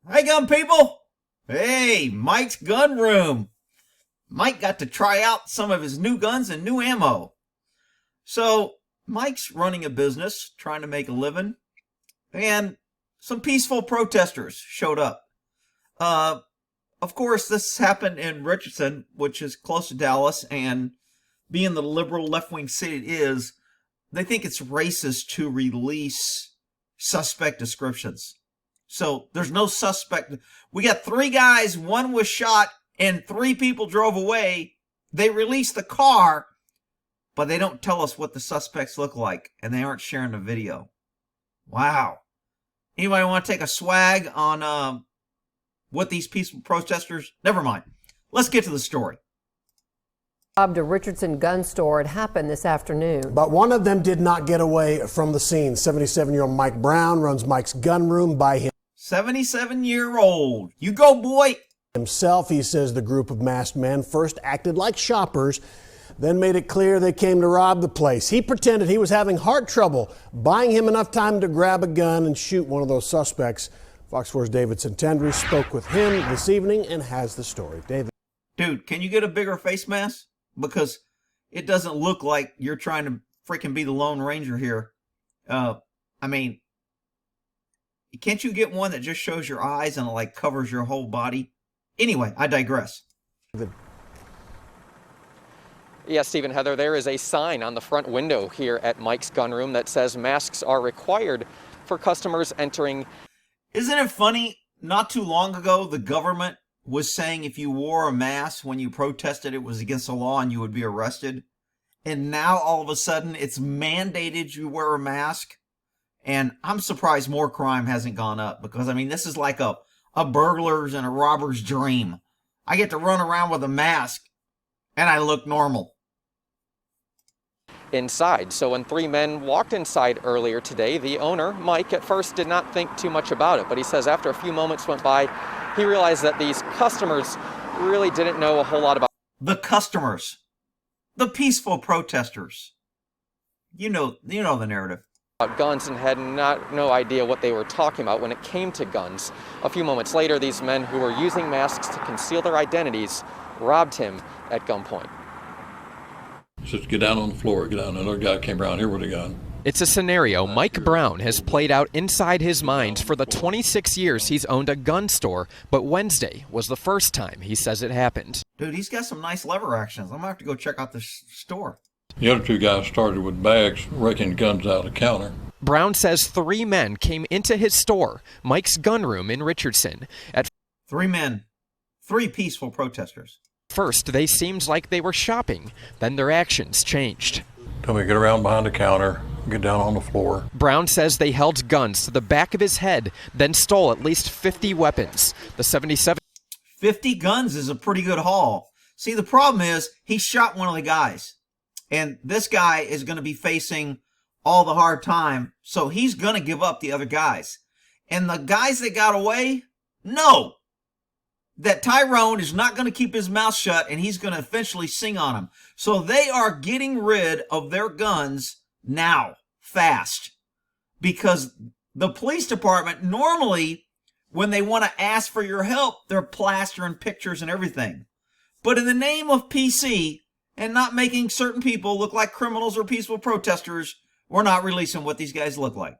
Hey, gun people! Hey, Mike's gun room. Mike got to try out some of his new guns and new ammo. So, Mike's running a business, trying to make a living, and some peaceful protesters showed up. Of course, this happened in Richardson, which is close to Dallas, and being the liberal left-wing city it is, they think it's racist to release suspect descriptions. So there's no suspect. We got 3 guys, 1 was shot, and 3 people drove away. They released the car, but they don't tell us what the suspects look like, and they aren't sharing the video. Wow. Anybody want to take a swag on what these peaceful protesters? Never mind. Let's get to the story. Robbed a Richardson gun store. It happened this afternoon. But one of them did not get away from the scene. 77-year-old Mike Brown runs Mike's gun room by 77-year-old. You go, boy. himself. He says the group of masked men first acted like shoppers, then made it clear they came to rob the place. He pretended he was having heart trouble, buying him enough time to grab a gun and shoot one of those suspects. Fox 4's David Santandri spoke with him this evening and has the story. David. Dude, can you get a bigger face mask? Because it doesn't look like you're trying to freaking be the Lone Ranger here. I mean, can't you get one that just shows your eyes and like covers your whole body? Anyway, I digress. Yes, Stephen, Heather, there is a sign on the front window here at Mike's Gun Room that says masks are required for customers entering. Isn't it funny? Not too long ago, the government was saying if you wore a mask when you protested, it was against the law and you would be arrested. And now all of a sudden it's mandated you wear a mask. And I'm surprised more crime hasn't gone up, because I mean, this is like a burglar's and a robber's dream. I get to run around with a mask and I look normal. Inside. So when 3 men walked inside earlier today, the owner, Mike, at first did not think too much about it. But he says after a few moments went by, he realized that these customers really didn't know a whole lot about the customers, the peaceful protesters. You know the narrative. Guns and had no idea what they were talking about when it came to guns. A few moments later, these men who were using masks to conceal their identities robbed him at gunpoint. Just get down on the floor, get down. Another guy came around here with a gun. It's a scenario Mike Brown has played out inside his mind for the 26 years he's owned a gun store, but Wednesday was the first time he says it happened. Dude, he's got some nice lever actions. I'm gonna have to go check out this store. The other 2 guys started with bags, raking guns out of the counter. Brown says 3 men came into his store, Mike's Gun Room in Richardson. At 3 men, 3 peaceful protesters. first, they seemed like they were shopping. Then their actions changed. Told me to get around behind the counter, get down on the floor. Brown says they held guns to the back of his head, then stole at least 50 weapons. The 77 50 guns is a pretty good haul. See, the problem is he shot one of the guys. And this guy is going to be facing all the hard time. So he's going to give up the other guys. And the guys that got away know that Tyrone is not going to keep his mouth shut, and he's going to eventually sing on them. So they are getting rid of their guns now, fast. Because the police department, normally, when they want to ask for your help, they're plastering pictures and everything. But in the name of PC and not making certain people look like criminals or peaceful protesters, we're not releasing what these guys look like.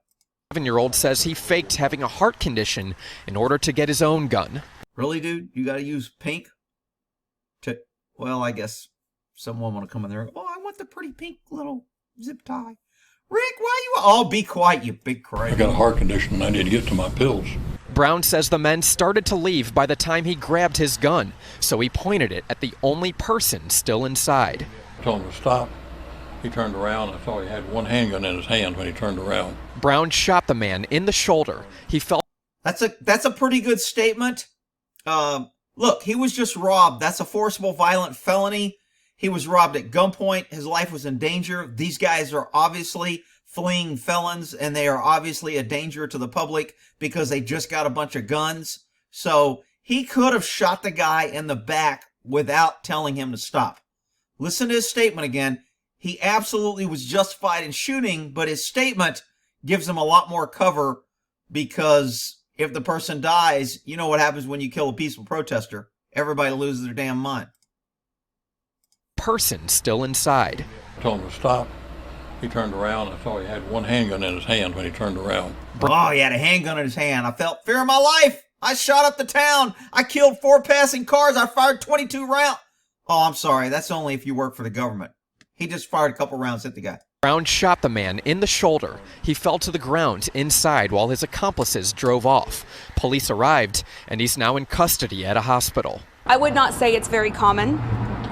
7-year-old says he faked having a heart condition in order to get his own gun. Really, dude? You got to use pink? Well, I guess someone want to come in there. Oh, I want the pretty pink little zip tie. Rick, why you? Oh, be quiet, you big crazy. I got a heart condition and I need to get to my pills. Brown says the men started to leave by the time he grabbed his gun, so he pointed it at the only person still inside. I told him to stop. He turned around. I saw he had one handgun in his hand when he turned around. Brown shot the man in the shoulder. He fell. That's a pretty good statement. Look, he was just robbed. That's a forcible violent felony. He was robbed at gunpoint. His life was in danger. These guys are obviously fleeing felons, and they are obviously a danger to the public because they just got a bunch of guns. So he could have shot the guy in the back without telling him to stop. Listen to his statement again. He absolutely was justified in shooting, but his statement gives him a lot more cover because if the person dies, you know what happens when you kill a peaceful protester. Everybody loses their damn mind. Person still inside. Told him to stop. He turned around. I saw he had one handgun in his hand when he turned around. Oh, he had a handgun in his hand. I felt fear of my life. I shot up the town. I killed 4 passing cars. I fired 22 rounds. Oh, I'm sorry. That's only if you work for the government. He just fired a couple rounds at the guy. Brown shot the man in the shoulder. He fell to the ground inside while his accomplices drove off. Police arrived, and he's now in custody at a hospital. I would not say it's very common.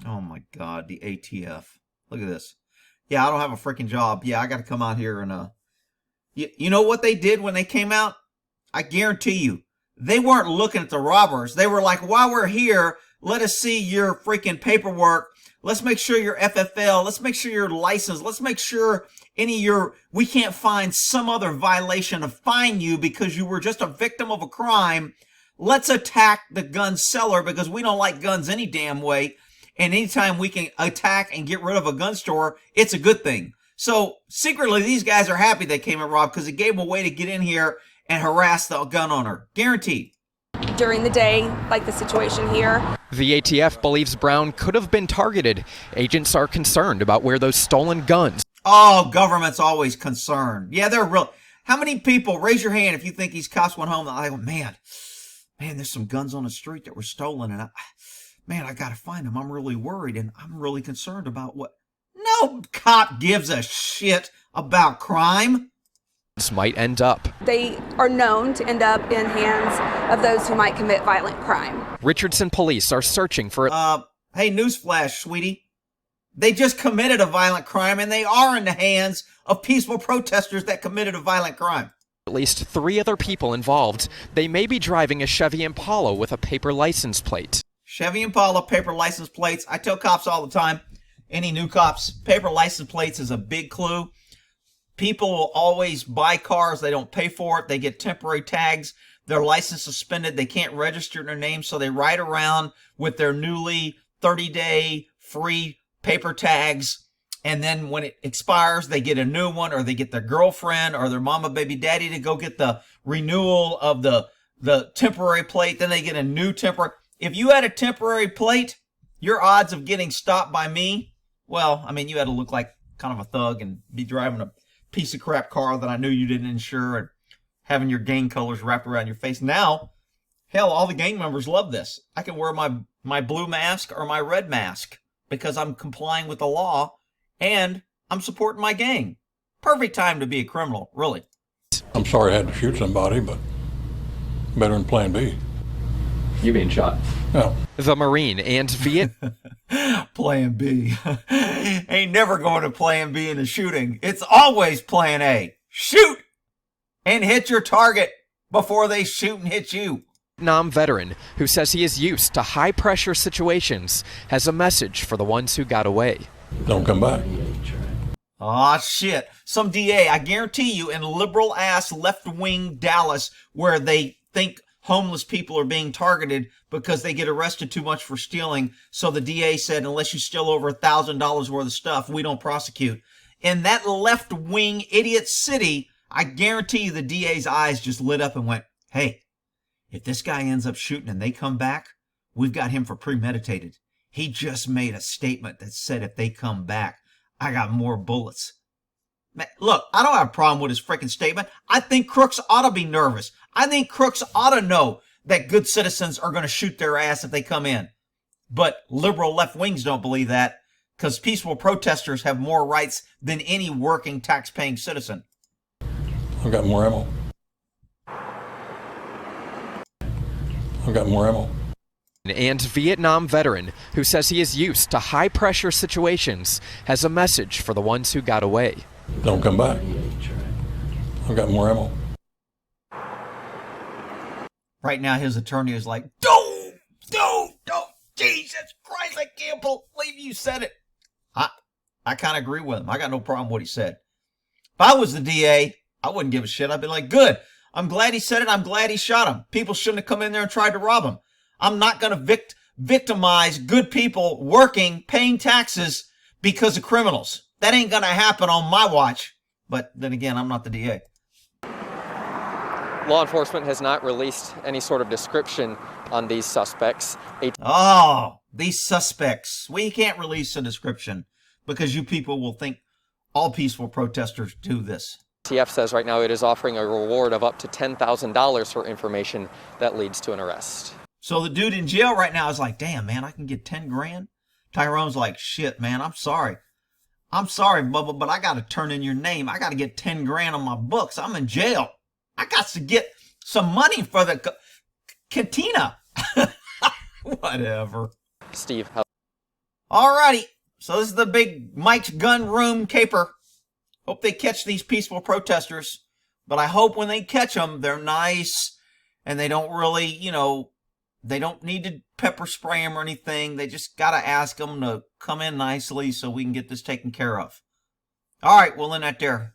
Oh my God, the ATF. Look at this. Yeah, I don't have a freaking job. Yeah, I got to come out here and, you know what they did when they came out? I guarantee you, they weren't looking at the robbers. They were like, while we're here, let us see your freaking paperwork. Let's make sure your FFL. Let's make sure your license. Let's make sure we can't find some other violation to fine you because you were just a victim of a crime. Let's attack the gun seller because we don't like guns any damn way. And anytime we can attack and get rid of a gun store, it's a good thing. So secretly, these guys are happy they came and robbed because it gave them a way to get in here and harass the gun owner. Guaranteed. During the day, like the situation here. The ATF believes Brown could have been targeted. Agents are concerned about where those stolen guns. Oh, government's always concerned. Yeah, they're real. How many people, raise your hand if you think these cops went home and I go, man, there's some guns on the street that were stolen and I got to find them. I'm really worried and I'm really concerned about what. No cop gives a shit about crime. Might end up. They are known to end up in hands of those who might commit violent crime. Richardson police are searching for hey, newsflash, sweetie. They just committed a violent crime and they are in the hands of peaceful protesters that committed a violent crime. at least 3 other people involved. They may be driving a Chevy Impala with a paper license plate. Chevy Impala, paper license plates. I tell cops all the time, any new cops, paper license plates is a big clue. People will always buy cars. They don't pay for it. They get temporary tags. Their license suspended. They can't register their name, so they ride around with their newly 30-day free paper tags. And then when it expires, they get a new one, or they get their girlfriend or their mama, baby, daddy to go get the renewal of the temporary plate. Then they get a new temporary. If you had a temporary plate, your odds of getting stopped by me, well, I mean, you had to look like kind of a thug and be driving a piece of crap car that I knew you didn't insure and having your gang colors wrapped around your face. Now, hell, all the gang members love this. I can wear my blue mask or my red mask because I'm complying with the law and I'm supporting my gang. Perfect time to be a criminal, really. I'm sorry I had to shoot somebody, but better than plan B. You being shot? No. The Marine and Viet. Plan B. Ain't never going to plan B in a shooting. It's always plan A. Shoot and hit your target before they shoot and hit you. Vietnam veteran who says he is used to high-pressure situations has a message for the ones who got away. Don't come back. Aw, shit. Some DA, I guarantee you, in liberal-ass left-wing Dallas, where they think homeless people are being targeted because they get arrested too much for stealing. So the DA said, unless you steal over $1,000 worth of stuff, we don't prosecute. In that left-wing idiot city, I guarantee you the DA's eyes just lit up and went, hey, if this guy ends up shooting and they come back, we've got him for premeditated. He just made a statement that said if they come back, I got more bullets. Man, look, I don't have a problem with his freaking statement. I think crooks ought to be nervous. I think crooks ought to know that good citizens are going to shoot their ass if they come in. But liberal left wings don't believe that because peaceful protesters have more rights than any working tax-paying citizen. I've got more ammo. I've got more ammo. And Vietnam veteran who says he is used to high-pressure situations has a message for the ones who got away. Don't come back. I've got more ammo. Right now, his attorney is like, don't. Jesus Christ, I can't believe you said it. I kind of agree with him. I got no problem with what he said. If I was the DA, I wouldn't give a shit. I'd be like, good. I'm glad he said it. I'm glad he shot him. People shouldn't have come in there and tried to rob him. I'm not going to victimize good people working, paying taxes because of criminals. That ain't going to happen on my watch. But then again, I'm not the DA. Law enforcement has not released any sort of description on these suspects. Oh, these suspects. We can't release a description because you people will think all peaceful protesters do this. ATF says right now it is offering a reward of up to $10,000 for information that leads to an arrest. So the dude in jail right now is like, damn, man, I can get 10 grand. Tyrone's like, shit, man, I'm sorry, Bubba, but I got to turn in your name. I got to get 10 grand on my books. I'm in jail. I got to get some money for the cantina. Whatever. Steve. Alrighty. So this is the big Mike's gun room caper. Hope they catch these peaceful protesters. But I hope when they catch them, they're nice and they don't really, they don't need to pepper spray them or anything. They just got to ask them to come in nicely so we can get this taken care of. All right, we'll end that there.